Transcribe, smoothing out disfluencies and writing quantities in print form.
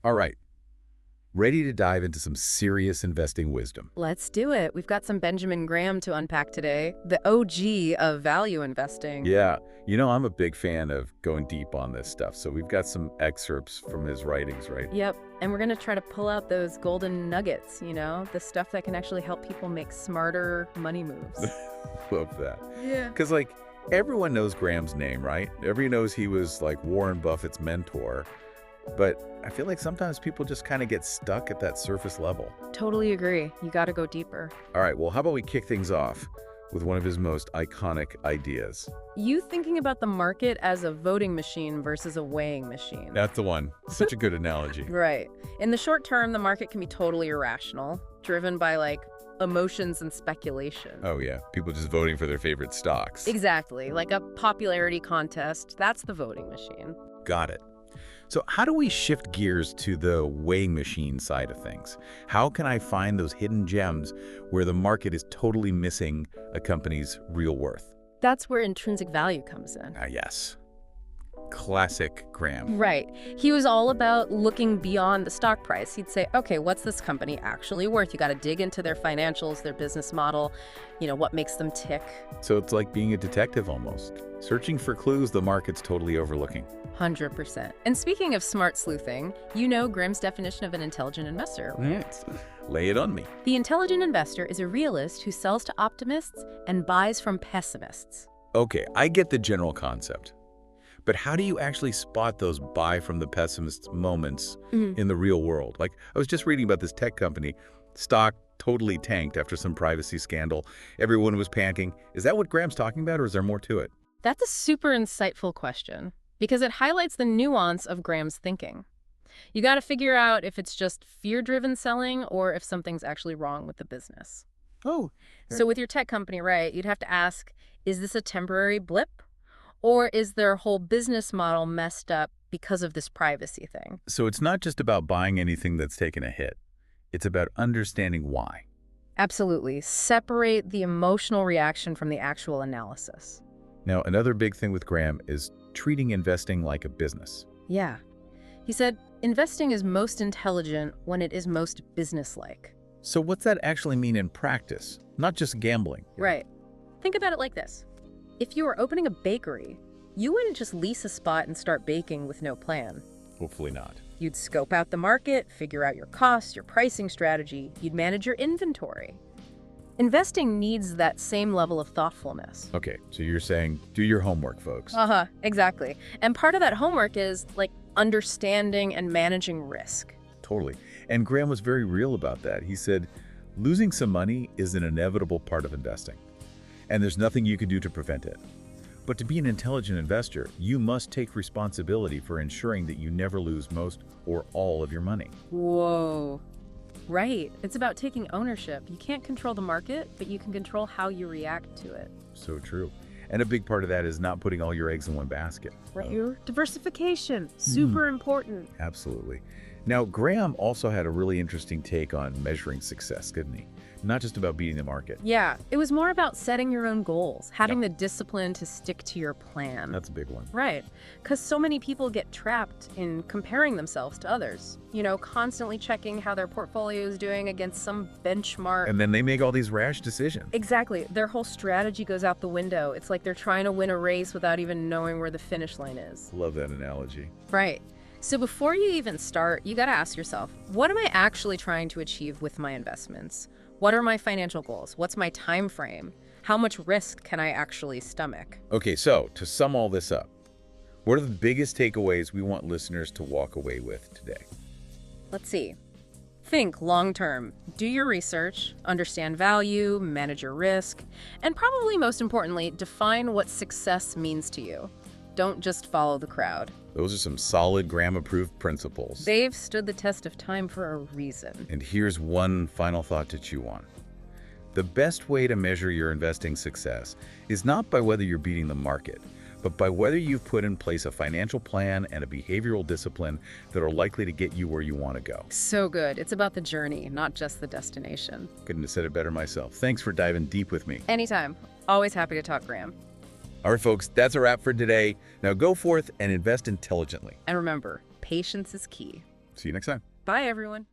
All right, ready to dive into some serious investing wisdom. Let's do it. We've got some Benjamin Graham to unpack today, the OG of value investing. Yeah, I'm a big fan of going deep on this stuff, so we've got some excerpts from his writings, right? Yep. And we're going to try to pull out those golden nuggets, the stuff that can actually help people make smarter money moves. Love that. Yeah. Because, everyone knows Graham's name, right? Everyone knows he was, Warren Buffett's mentor. But I feel like sometimes people just kind of get stuck at that surface level. Totally agree. You got to go deeper. All right, well, how about we kick things off with one of his most iconic ideas? You thinking about the market as a voting machine versus a weighing machine. That's the one. Such a good analogy. Right. In the short term, the market can be totally irrational, driven by emotions and speculation. Oh, yeah. People just voting for their favorite stocks. Exactly. Like a popularity contest. That's the voting machine. Got it. So how do we shift gears to the weighing machine side of things? How can I find those hidden gems where the market is totally missing a company's real worth? That's where intrinsic value comes in. Ah, yes. Classic Graham. Right. He was all about looking beyond the stock price. He'd say, okay, what's this company actually worth? You got to dig into their financials, their business model, what makes them tick. So it's like being a detective almost, searching for clues the market's totally overlooking. 100%. And speaking of smart sleuthing, Graham's definition of an intelligent investor, right? Lay it on me. The intelligent investor is a realist who sells to optimists and buys from pessimists. Okay, I get the general concept. But how do you actually spot those buy from the pessimists moments in the real world? I was just reading about this tech company. Stock totally tanked after some privacy scandal. Everyone was panicking. Is that what Graham's talking about, or is there more to it? That's a super insightful question, because it highlights the nuance of Graham's thinking. You got to figure out if it's just fear-driven selling or if something's actually wrong with the business. Oh. So with your tech company, right, you'd have to ask, is this a temporary blip? Or is their whole business model messed up because of this privacy thing? So it's not just about buying anything that's taken a hit. It's about understanding why. Absolutely. Separate the emotional reaction from the actual analysis. Now, another big thing with Graham is treating investing like a business. Yeah. He said, investing is most intelligent when it is most businesslike. So what's that actually mean in practice? Not just gambling. Right. Think about it like this. If you were opening a bakery, you wouldn't just lease a spot and start baking with no plan. Hopefully not. You'd scope out the market, figure out your costs, your pricing strategy. You'd manage your inventory. Investing needs that same level of thoughtfulness. Okay, so you're saying do your homework, folks. Exactly. And part of that homework is understanding and managing risk. Totally. And Graham was very real about that. He said, losing some money is an inevitable part of investing, and there's nothing you can do to prevent it. But to be an intelligent investor, you must take responsibility for ensuring that you never lose most or all of your money. Whoa. Right. It's about taking ownership. You can't control the market, but you can control how you react to it. So true. And a big part of that is not putting all your eggs in one basket. Right. Your diversification, super important. Absolutely. Now, Graham also had a really interesting take on measuring success, didn't he? Not just about beating the market. Yeah, it was more about setting your own goals, having the discipline to stick to your plan. That's a big one. Right, because so many people get trapped in comparing themselves to others, constantly checking how their portfolio is doing against some benchmark. And then they make all these rash decisions. Exactly. Their whole strategy goes out the window. It's like they're trying to win a race without even knowing where the finish line is. Love that analogy. Right. So before you even start, you got to ask yourself, what am I actually trying to achieve with my investments? What are my financial goals? What's my time frame? How much risk can I actually stomach? Okay, so to sum all this up, what are the biggest takeaways we want listeners to walk away with today? Let's see. Think long term. Do your research, understand value, manage your risk, and probably most importantly, define what success means to you. Don't just follow the crowd. Those are some solid Graham-approved principles. They've stood the test of time for a reason. And here's one final thought to chew on. The best way to measure your investing success is not by whether you're beating the market, but by whether you've put in place a financial plan and a behavioral discipline that are likely to get you where you want to go. So good. It's about the journey, not just the destination. Couldn't have said it better myself. Thanks for diving deep with me. Anytime. Always happy to talk, Graham. All right, folks, that's a wrap for today. Now go forth and invest intelligently. And remember, patience is key. See you next time. Bye, everyone.